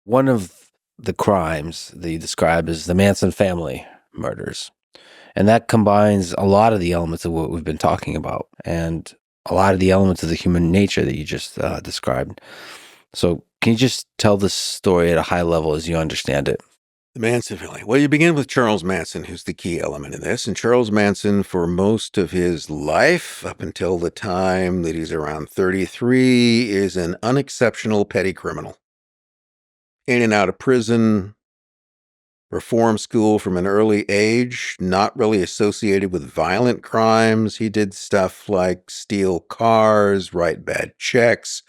One of the crimes that you describe is the Manson family murders. And that combines a lot of the elements of what we've been talking about and a lot of the elements of the human nature that you just described. So can you just tell this story at a high level as you understand it? The Manson family. Well, you begin with Charles Manson, who's the key element in this. And Charles Manson, for most of his life, up until the time that he's around 33, is an unexceptional petty criminal. In and out of prison, reform school from an early age, not really associated with violent crimes. He did stuff like steal cars, write bad checks,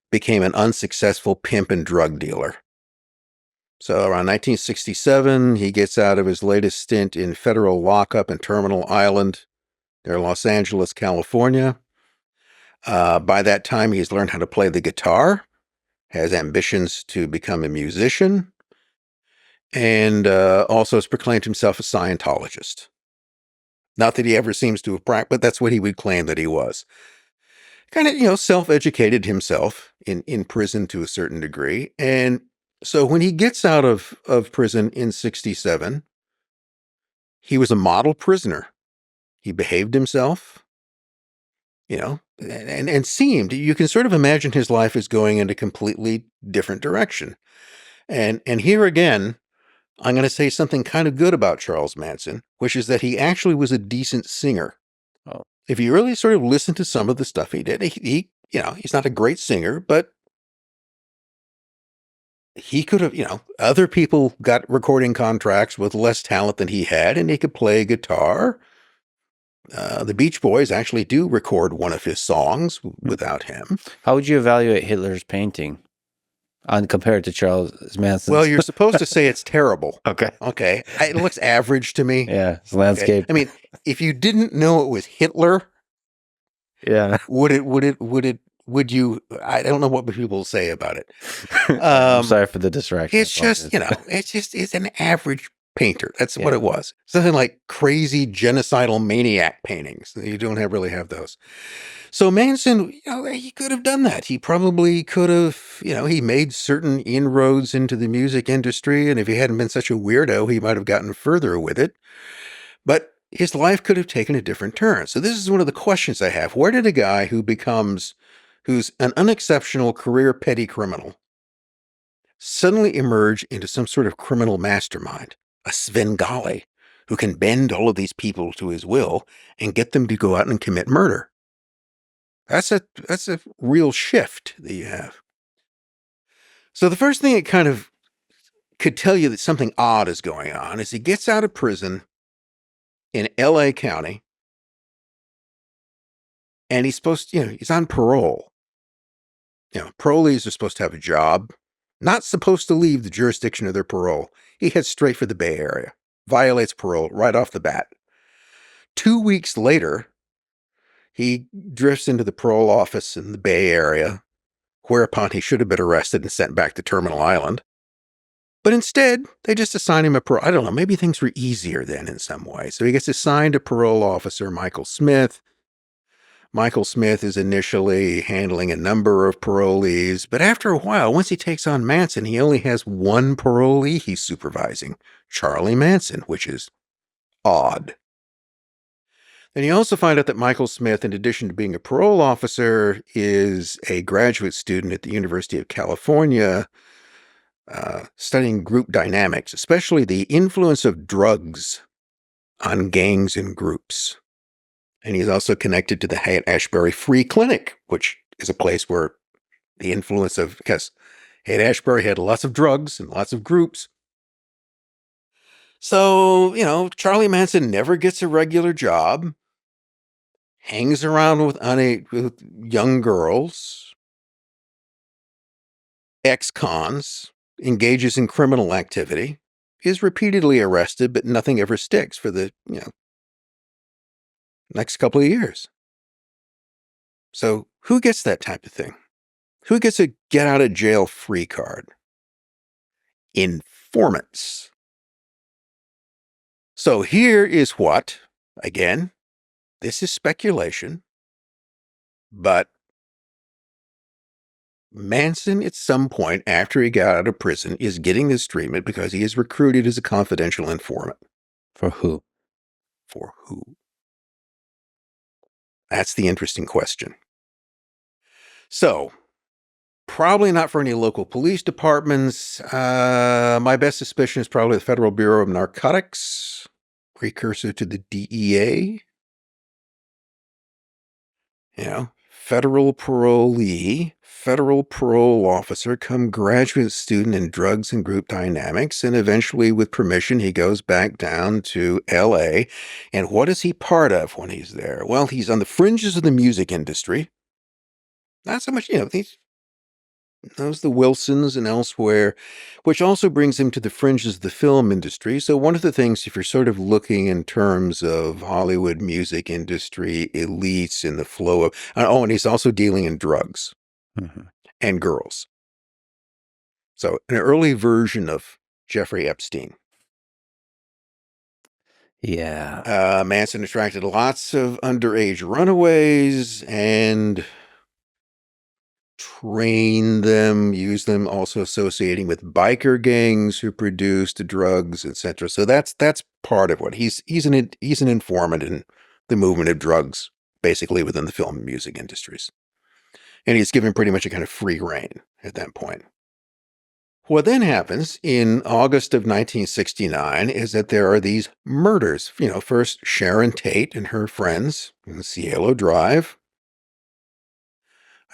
became an unsuccessful pimp and drug dealer. So around 1967, he gets out of his latest stint in federal lockup in Terminal Island near Los Angeles, California. By that time, he's learned how to play the guitar, has ambitions to become a musician, and also has proclaimed himself a Scientologist. Not that he ever seems to have practiced, but that's what he would claim that he was. Kind of, self-educated himself in prison to a certain degree. And so when he gets out of prison in 67, he was a model prisoner. He behaved himself, and seemed, you can sort of imagine his life is going in a completely different direction. And here again, I'm going to say something kind of good about Charles Manson, which is that he actually was a decent singer. Oh. If you really sort of listen to some of the stuff he did, he's not a great singer, but he could have, other people got recording contracts with less talent than he had, and he could play guitar. The Beach Boys actually do record one of his songs without him. How would you evaluate Hitler's painting compared to Charles Manson's? Well, you're supposed to say it's terrible. Okay. Okay. It looks average to me. Yeah, it's landscape. Okay. I mean, if you didn't know it was Hitler, yeah. would you, I don't know what people say about it. I'm sorry for the distraction. It's just, it's an average painter. That's what it was. Something like crazy genocidal maniac paintings. You don't really have those. So Manson, he could have done that. He probably could have, he made certain inroads into the music industry. And if he hadn't been such a weirdo, he might have gotten further with it. But his life could have taken a different turn. So this is one of the questions I have. Where did a guy who's an unexceptional career petty criminal, suddenly emerge into some sort of criminal mastermind, a Svengali who can bend all of these people to his will and get them to go out and commit murder? That's a real shift that you have. So the first thing it kind of could tell you that something odd is going on is he gets out of prison in LA County, and he's supposed to, he's on parole. Parolees are supposed to have a job, not supposed to leave the jurisdiction of their parole. He heads straight for the Bay Area, violates parole right off the bat. 2 weeks later, he drifts into the parole office in the Bay Area, whereupon he should have been arrested and sent back to Terminal Island. But instead, they just assign him a parole. I don't know, maybe things were easier then in some way. So he gets assigned a parole officer, Michael Smith. Michael Smith is initially handling a number of parolees, but after a while, once he takes on Manson, he only has one parolee he's supervising, Charlie Manson, which is odd. And you also find out that Michael Smith, in addition to being a parole officer, is a graduate student at the University of California, studying group dynamics, especially the influence of drugs on gangs and groups. And he's also connected to the Haight-Ashbury Free Clinic, which is a place where the influence of, because Haight-Ashbury had lots of drugs and lots of groups. So, Charlie Manson never gets a regular job, hangs around with young girls, ex-cons, engages in criminal activity, is repeatedly arrested, but nothing ever sticks for the, next couple of years. So who gets that type of thing? Who gets a get out of jail free card? Informants. So here is what, again, this is speculation, but Manson, at some point after he got out of prison, is getting this treatment because he is recruited as a confidential informant. For who? For who? That's the interesting question. So, probably not for any local police departments. My best suspicion is probably the Federal Bureau of Narcotics, precursor to the DEA. Federal parolee, federal parole officer, come graduate student in drugs and group dynamics, and eventually, with permission, he goes back down to LA. And what is he part of when he's there? Well, he's on the fringes of the music industry. Not so much, these knows the Wilsons and elsewhere, which also brings him to the fringes of the film industry. So one of the things, if you're sort of looking in terms of Hollywood music industry elites in the flow of, and he's also dealing in drugs and girls. So an early version of Jeffrey Epstein. Yeah. Manson attracted lots of underage runaways and train them, use them, also associating with biker gangs who produced drugs, etc. So that's part of what he's an informant in the movement of drugs, basically within the film and music industries. And he's given pretty much a kind of free rein at that point. What then happens in August of 1969 is that there are these murders. First Sharon Tate and her friends in Cielo Drive.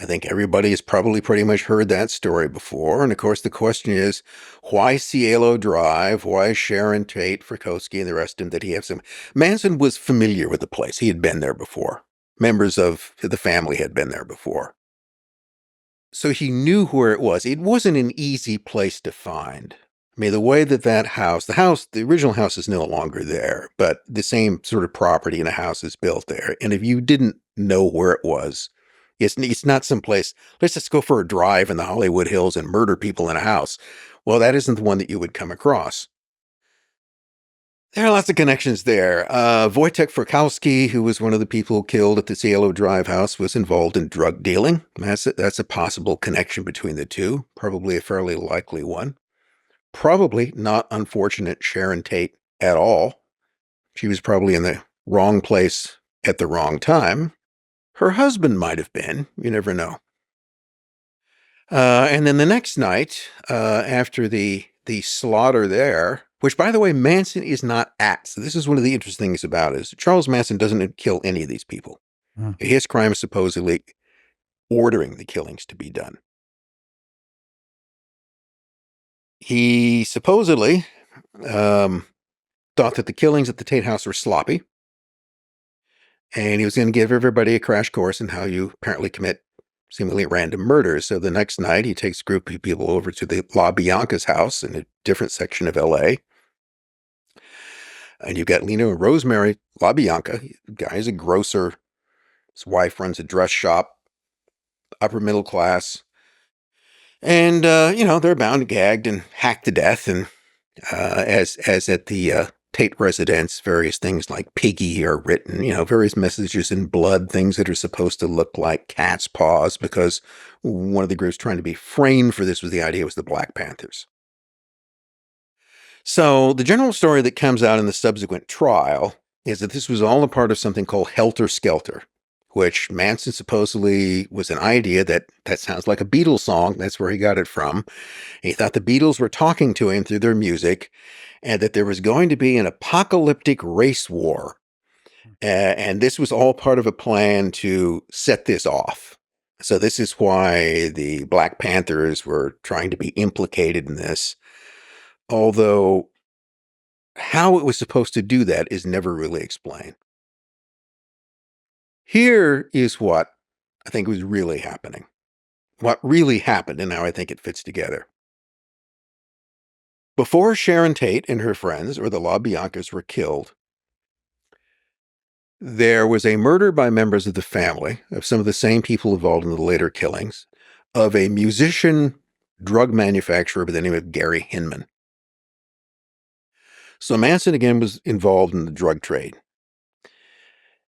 I think everybody has probably pretty much heard that story before. And of course, the question is, why Cielo Drive? Why Sharon Tate, Frykowski, and the rest of them? Did he have some? Manson was familiar with the place. He had been there before. Members of the family had been there before. So he knew where it was. It wasn't an easy place to find. I mean, the way that house, the original house is no longer there, but the same sort of property in a house is built there. And if you didn't know where it was, it's not someplace, let's just go for a drive in the Hollywood Hills and murder people in a house. Well, that isn't the one that you would come across. There are lots of connections there. Wojtek Frykowski, who was one of the people killed at the Cielo Drive house, was involved in drug dealing. That's a possible connection between the two, probably a fairly likely one. Probably not unfortunate Sharon Tate at all. She was probably in the wrong place at the wrong time. Her husband might have been. You never know. And then the next night, after the slaughter there, which, by the way, Manson is not at. So this is one of the interesting things about it. Is Charles Manson doesn't kill any of these people. His crime is supposedly ordering the killings to be done. He supposedly thought that the killings at the Tate house were sloppy. And he was going to give everybody a crash course in how you apparently commit seemingly random murders. So the next night, he takes a group of people over to the LaBianca's house in a different section of LA. And you've got Lena and Rosemary LaBianca. The guy is a grocer. His wife runs a dress shop, upper middle class. And, they're bound, gagged, and hacked to death. And as at the Tate residence, various things like piggy are written, various messages in blood, things that are supposed to look like cat's paws, because one of the groups trying to be framed for this was the idea was the Black Panthers. So the general story that comes out in the subsequent trial is that this was all a part of something called Helter Skelter, which Manson supposedly was an idea that sounds like a Beatles song. That's where he got it from. He thought the Beatles were talking to him through their music, and that there was going to be an apocalyptic race war. And this was all part of a plan to set this off. So this is why the Black Panthers were trying to be implicated in this. Although how it was supposed to do that is never really explained. Here is what I think was really happening. What really happened and how I think it fits together. Before Sharon Tate and her friends, or the LaBiancas, were killed, there was a murder by members of the family of some of the same people involved in the later killings of a musician drug manufacturer by the name of Gary Hinman. So Manson again was involved in the drug trade.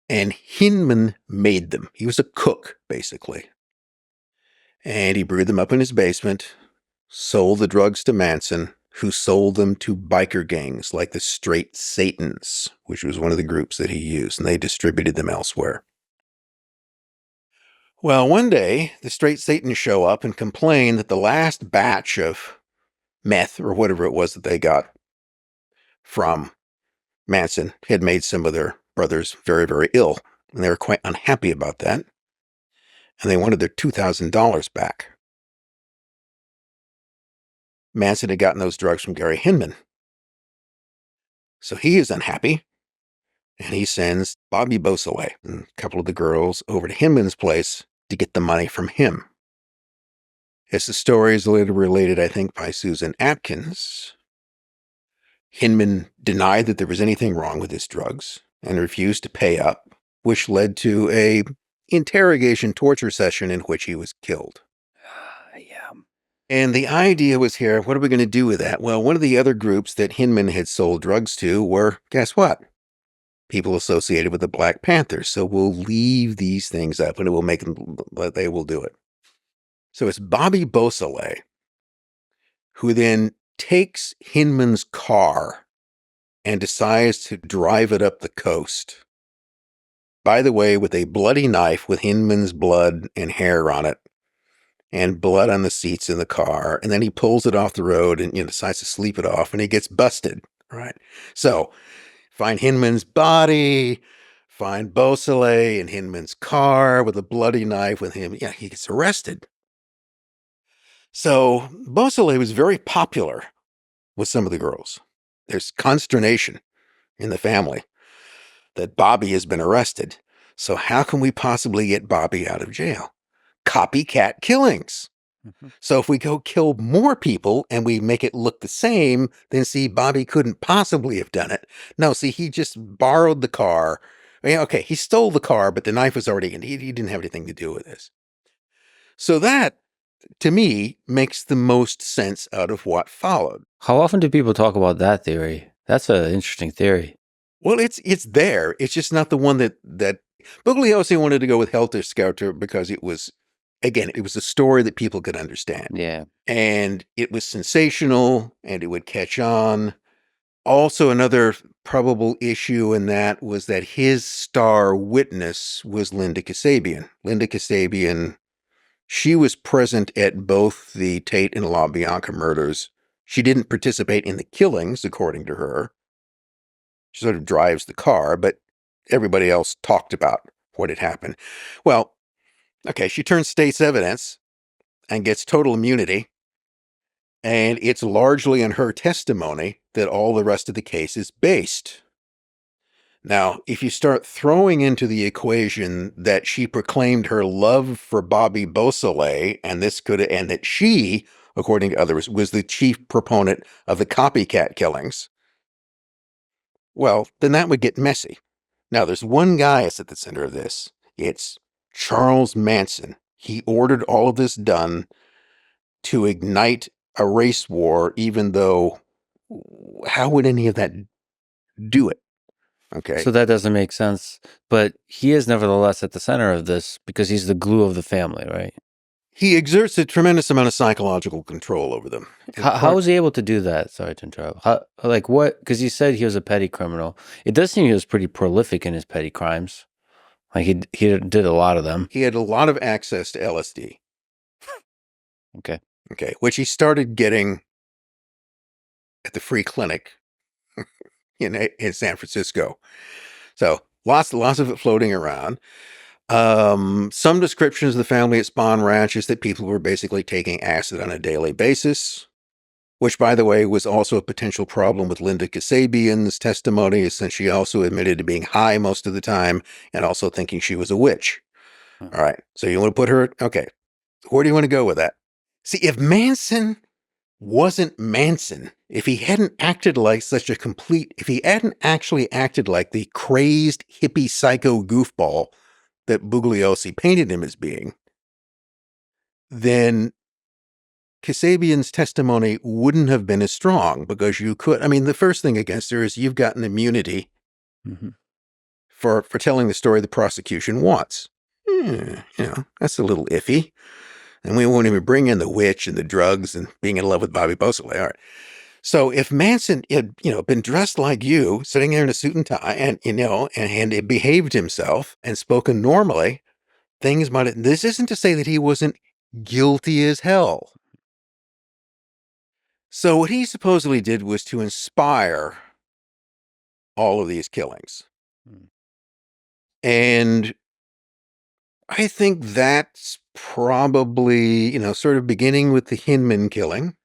And Hinman made them. He was a cook, basically. And he brewed them up in his basement, sold the drugs to Manson, who sold them to biker gangs like the Straight Satans, which was one of the groups that he used, and they distributed them elsewhere. Well, one day, the Straight Satans show up and complain that the last batch of meth, or whatever it was that they got from Manson, had made some of their brothers very, very ill, and they were quite unhappy about that, and they wanted their $2,000 back. Manson had gotten those drugs from Gary Hinman. So he is unhappy, and he sends Bobby Beausoleil and a couple of the girls over to Hinman's place to get the money from him. As the story is later related, I think, by Susan Atkins, Hinman denied that there was anything wrong with his drugs and refused to pay up, which led to a interrogation torture session in which he was killed. Yeah. And the idea was here, what are we going to do with that? Well, one of the other groups that Hinman had sold drugs to were, guess what? People associated with the Black Panthers. So we'll leave these things up and it will make them, they will do it. So it's Bobby Beausoleil who then takes Hinman's car and decides to drive it up the coast. By the way, with a bloody knife with Hinman's blood and hair on it, and blood on the seats in the car, and then he pulls it off the road and decides to sleep it off, and he gets busted. Right. So find Hinman's body, find Beausoleil in Hinman's car with a bloody knife with him. Yeah, he gets arrested. So Beausoleil was very popular with some of the girls. There's consternation in the family that Bobby has been arrested. So how can we possibly get Bobby out of jail? Copycat killings. Mm-hmm. So if we go kill more people and we make it look the same, then see, Bobby couldn't possibly have done it. No, see, he just borrowed the car. Okay, he stole the car, but the knife was already in. He didn't have anything to do with this. So that, to me, makes the most sense out of what followed. How often do people talk about that theory? That's an interesting theory. Well, it's there. It's just not the one that Bugliosi wanted to go with Helter Skelter because it was, again, it was a story that people could understand. Yeah. And it was sensational and it would catch on. Also, another probable issue in that was that his star witness was Linda Kasabian. Linda Kasabian, she was present at both the Tate and LaBianca murders. She didn't participate in the killings, according to her. She sort of drives the car, but everybody else talked about what had happened. Well, okay, she turns state's evidence and gets total immunity. And it's largely in her testimony that all the rest of the case is based. Now, if you start throwing into the equation that she proclaimed her love for Bobby Beausoleil, and that she, according to others, was the chief proponent of the Copycat killings, well, then that would get messy. Now, there's one guy that's at the center of this. It's Charles Manson. He ordered all of this done to ignite a race war, even though how would any of that do it? Okay. So that doesn't make sense. But he is nevertheless at the center of this because he's the glue of the family, right? He exerts a tremendous amount of psychological control over them. How was he able to do that? Sorry to interrupt. What? Because you said he was a petty criminal. It does seem he was pretty prolific in his petty crimes. Like he did a lot of them. He had a lot of access to LSD. Okay. Which he started getting at the free clinic in San Francisco. So lots of it floating around. Some descriptions of the family at Spawn Ranch is that people were basically taking acid on a daily basis, which, by the way, was also a potential problem with Linda Kasabian's testimony, since she also admitted to being high most of the time and also thinking she was a witch. All right. So you want to put her, okay. Where do you want to go with that? See, if Manson wasn't Manson, if he hadn't acted like if he hadn't actually acted like the crazed hippie psycho goofball that Bugliosi painted him as being, then Kasabian's testimony wouldn't have been as strong because the first thing against her is you've gotten immunity for telling the story the prosecution wants. That's a little iffy. And we won't even bring in the witch and the drugs and being in love with Bobby Beausoleil. All right. So if Manson had, been dressed like you, sitting there in a suit and tie, and it behaved himself and spoken normally, things might have, this isn't to say that he wasn't guilty as hell. So what he supposedly did was to inspire all of these killings. And I think that's probably, sort of beginning with the Hinman killing.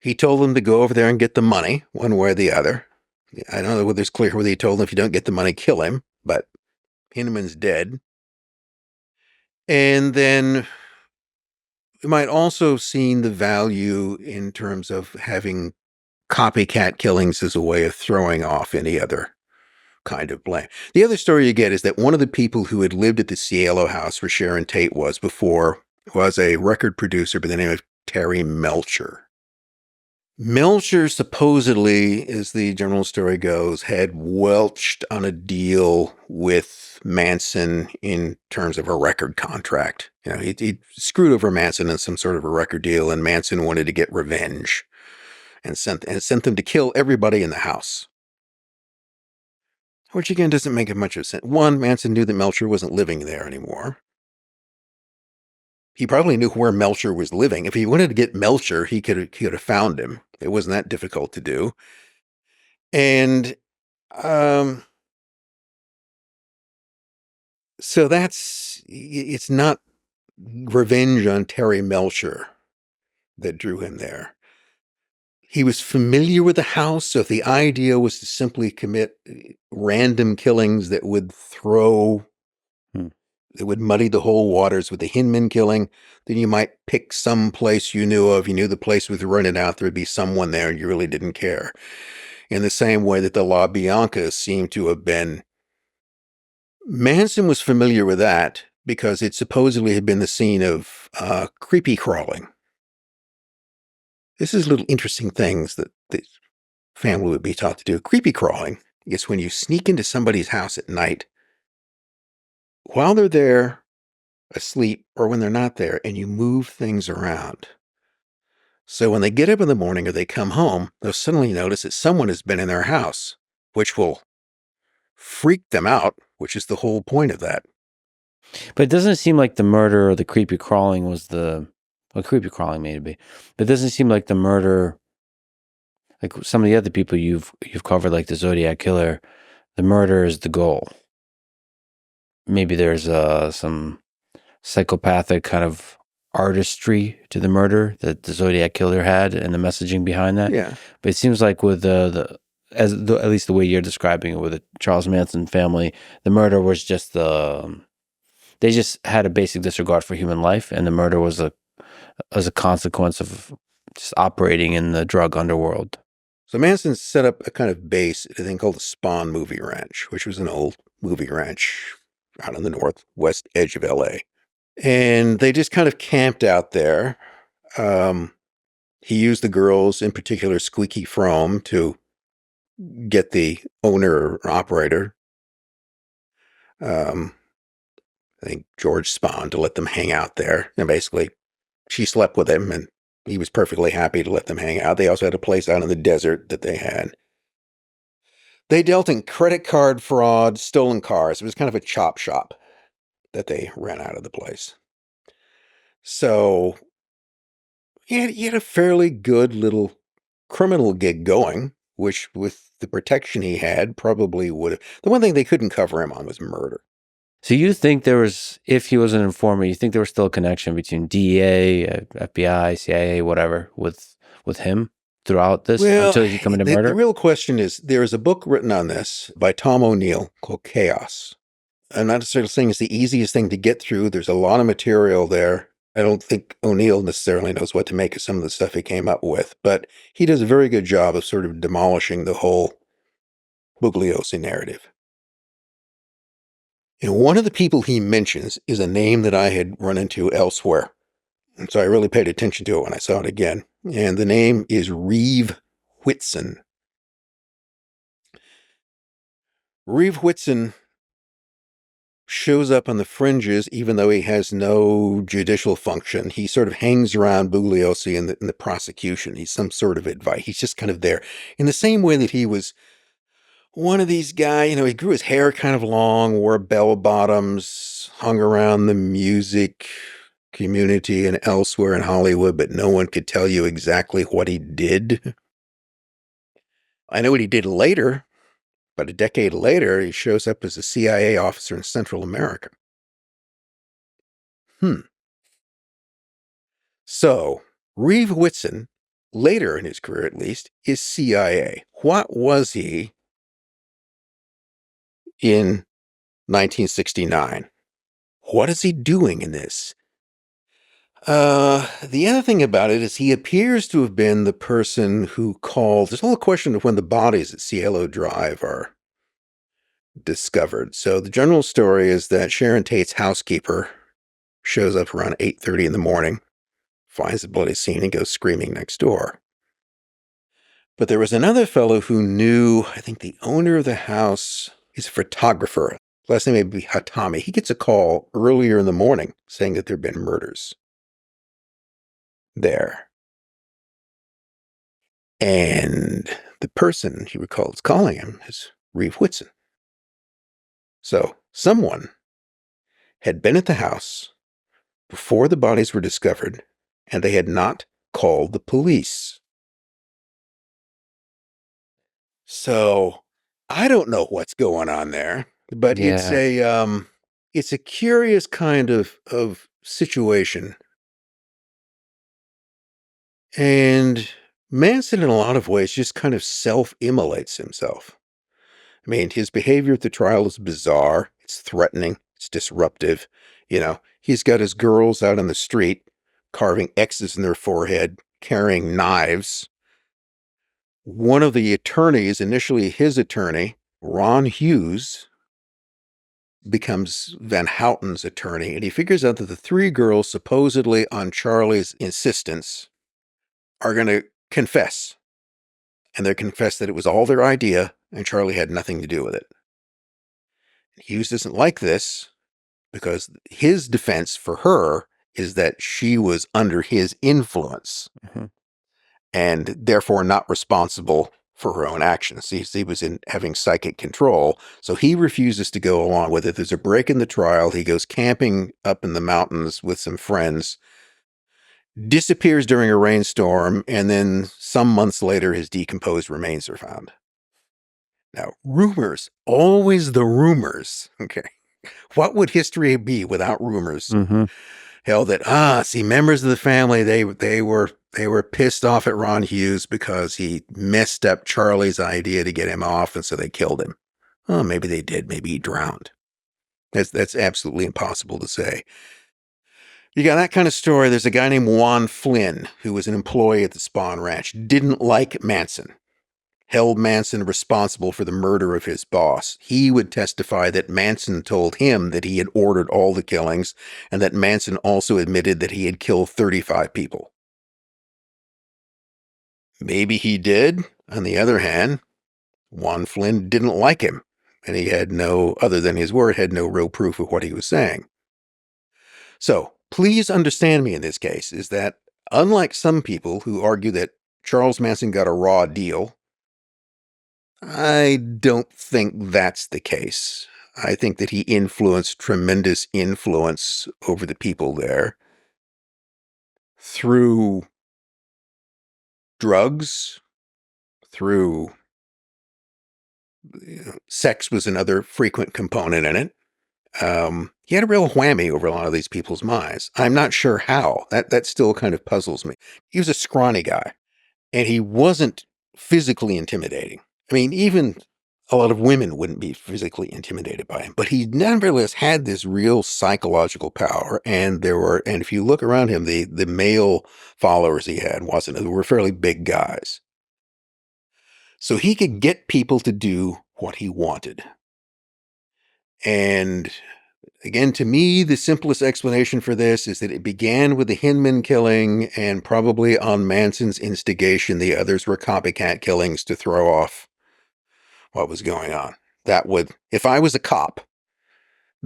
He told them to go over there and get the money, one way or the other. I don't know whether it's clear whether he told them if you don't get the money, kill him, but Hinman's dead. And then we might also have seen the value in terms of having copycat killings as a way of throwing off any other kind of blame. The other story you get is that one of the people who had lived at the Cielo house where Sharon Tate was before was a record producer by the name of Terry Melcher. Melcher supposedly, as the general story goes, had welched on a deal with Manson in terms of a record contract. He screwed over Manson in some sort of a record deal, and Manson wanted to get revenge and sent them to kill everybody in the house. Which again doesn't make much of sense. One, Manson knew that Melcher wasn't living there anymore. He probably knew where Melcher was living. If he wanted to get Melcher, he could have found him. It wasn't that difficult to do. And so it's not revenge on Terry Melcher that drew him there. He was familiar with the house, so if the idea was to simply commit random killings that would that would muddy the whole waters with the Hinman killing, then you might pick some place you knew of. You knew the place was running out. There would be someone there and you really didn't care. In the same way that the LaBianca seemed to have been. Manson was familiar with that because it supposedly had been the scene of creepy crawling. This is little interesting things that the family would be taught to do. Creepy crawling is when you sneak into somebody's house at night while they're there asleep or when they're not there, and you move things around. So when they get up in the morning or they come home, they'll suddenly notice that someone has been in their house, which will freak them out, which is the whole point of that. But it doesn't seem like the murder or the creepy crawling was creepy crawling maybe. But it doesn't seem like the murder, like some of the other people you've covered, like the Zodiac Killer, the murder is the goal. Maybe there's some psychopathic kind of artistry to the murder that the Zodiac Killer had and the messaging behind that. Yeah. But it seems like with at least the way you're describing it with the Charles Manson family, the murder was just they just had a basic disregard for human life, and the murder was a consequence of just operating in the drug underworld. So Manson set up a kind of base at a thing called the Spawn Movie Ranch, which was an old movie ranch out on the northwest edge of LA. And they just kind of camped out there. He used the girls, in particular Squeaky Fromme, to get the owner or operator, I think George Spahn, to let them hang out there. And basically, she slept with him, and he was perfectly happy to let them hang out. They also had a place out in the desert that they had. They dealt in credit card fraud, stolen cars. It was kind of a chop shop that they ran out of the place. So he had a fairly good little criminal gig going, which with the protection he had probably would have. The one thing they couldn't cover him on was murder. So you think there was, if he was an informant, you think there was still a connection between DEA, FBI, CIA, whatever, with him throughout this until he came into murder? The real question is, there is a book written on this by Tom O'Neill called Chaos. I'm not necessarily saying it's the easiest thing to get through. There's a lot of material there. I don't think O'Neill necessarily knows what to make of some of the stuff he came up with, but he does a very good job of sort of demolishing the whole Bugliosi narrative. And one of the people he mentions is a name that I had run into elsewhere. And so I really paid attention to it when I saw it again. And the name is Reeve Whitson. Reeve Whitson shows up on the fringes, even though he has no judicial function. He sort of hangs around Bugliosi in the prosecution. He's some sort of advice. He's just kind of there in the same way that he was one of these guys. You know, he grew his hair kind of long, wore bell bottoms, hung around the music community and elsewhere in Hollywood, but no one could tell you exactly what he did. I know what he did later, but a decade later, he shows up as a CIA officer in Central America. So, Reeve Whitson, later in his career at least, is CIA. What was he in 1969? What is he doing in this? The other thing about it is he appears to have been the person who called. There's a whole question of when the bodies at Cielo Drive are discovered. So the general story is that Sharon Tate's housekeeper shows up around 8:30 in the morning, finds the bloody scene, and goes screaming next door. But there was another fellow who knew, I think the owner of the house is a photographer. Last name may be Hatami. He gets a call earlier in the morning saying that there have been murders there. And the person he recalls calling him is Reeve Whitson. So someone had been at the house before the bodies were discovered, and they had not called the police. So I don't know what's going on there, but it's a curious kind of situation. And Manson, in a lot of ways, just kind of self-immolates himself. I mean, his behavior at the trial is bizarre. It's threatening. It's disruptive. You know, he's got his girls out on the street carving X's in their forehead, carrying knives. One of the attorneys, initially his attorney, Ron Hughes, becomes Van Houten's attorney, and he figures out that the three girls, supposedly on Charlie's insistence, are going to confess. And they confess that it was all their idea, and Charlie had nothing to do with it. Hughes doesn't like this because his defense for her is that she was under his influence and therefore not responsible for her own actions. He was having psychic control, so he refuses to go along with it. There's a break in the trial. He goes camping up in the mountains with some friends, disappears during a rainstorm, and then some months later, his decomposed remains are found. Now, rumors, always the rumors. Okay. What would history be without rumors? Held that, members of the family, they were pissed off at Ron Hughes because he messed up Charlie's idea to get him off, and so they killed him. Oh, maybe they did. Maybe he drowned. That's absolutely impossible to say. You got that kind of story. There's a guy named Juan Flynn, who was an employee at the Spawn Ranch, didn't like Manson, held Manson responsible for the murder of his boss. He would testify that Manson told him that he had ordered all the killings, and that Manson also admitted that he had killed 35 people. Maybe he did. On the other hand, Juan Flynn didn't like him, and he had other than his word, had no real proof of what he was saying. So, please understand me in this case, is that unlike some people who argue that Charles Manson got a raw deal, I don't think that's the case. I think that he influenced tremendous influence over the people there through drugs, through sex was another frequent component in it. He had a real whammy over a lot of these people's minds. I'm not sure how. That still kind of puzzles me. He was a scrawny guy, and he wasn't physically intimidating. I mean, even a lot of women wouldn't be physically intimidated by him, but he nevertheless had this real psychological power. And if you look around him, the male followers he had were fairly big guys. So he could get people to do what he wanted. And again, to me, the simplest explanation for this is that it began with the Hinman killing, and probably on Manson's instigation, the others were copycat killings to throw off what was going on. If I was a cop,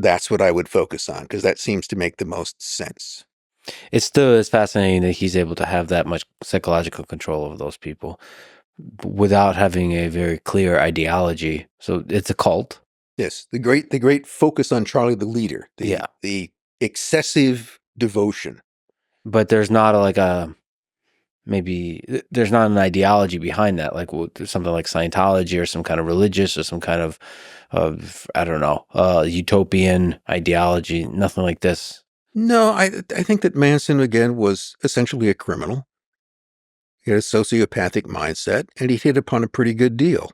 that's what I would focus on, because that seems to make the most sense. It's still is fascinating that he's able to have that much psychological control over those people without having a very clear ideology. So it's a cult. Yes, the great focus on Charlie the leader, Yeah. the excessive devotion. But there's not there's not an ideology behind that, like something like Scientology or some kind of religious or some kind of I don't know, utopian ideology. Nothing like this. No, I think that Manson, again, was essentially a criminal. He had a sociopathic mindset, and he hit upon a pretty good deal.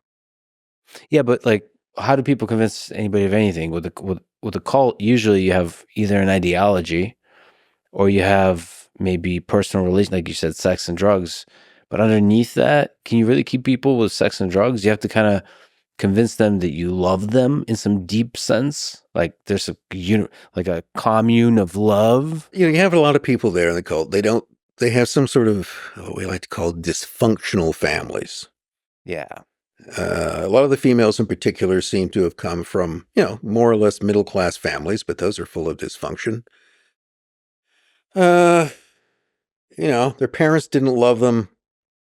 Yeah, but like, how do people convince anybody of anything with a cult? Usually, you have either an ideology, or you have maybe personal relation, like you said, sex and drugs. But underneath that, can you really keep people with sex and drugs? You have to kind of convince them that you love them in some deep sense. Like there's like a commune of love. You have a lot of people there in the cult. They have some sort of what we like to call dysfunctional families. Yeah. A lot of the females in particular seem to have come from, more or less middle-class families, but those are full of dysfunction. Their parents didn't love them.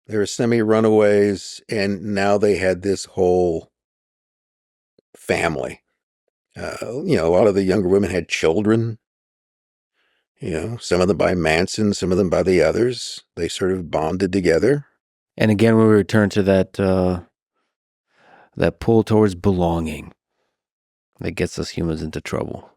They were semi-runaways, and now they had this whole family. A lot of the younger women had children. Some of them by Manson, some of them by the others. They sort of bonded together. And again, we return to that pull towards belonging that gets us humans into trouble.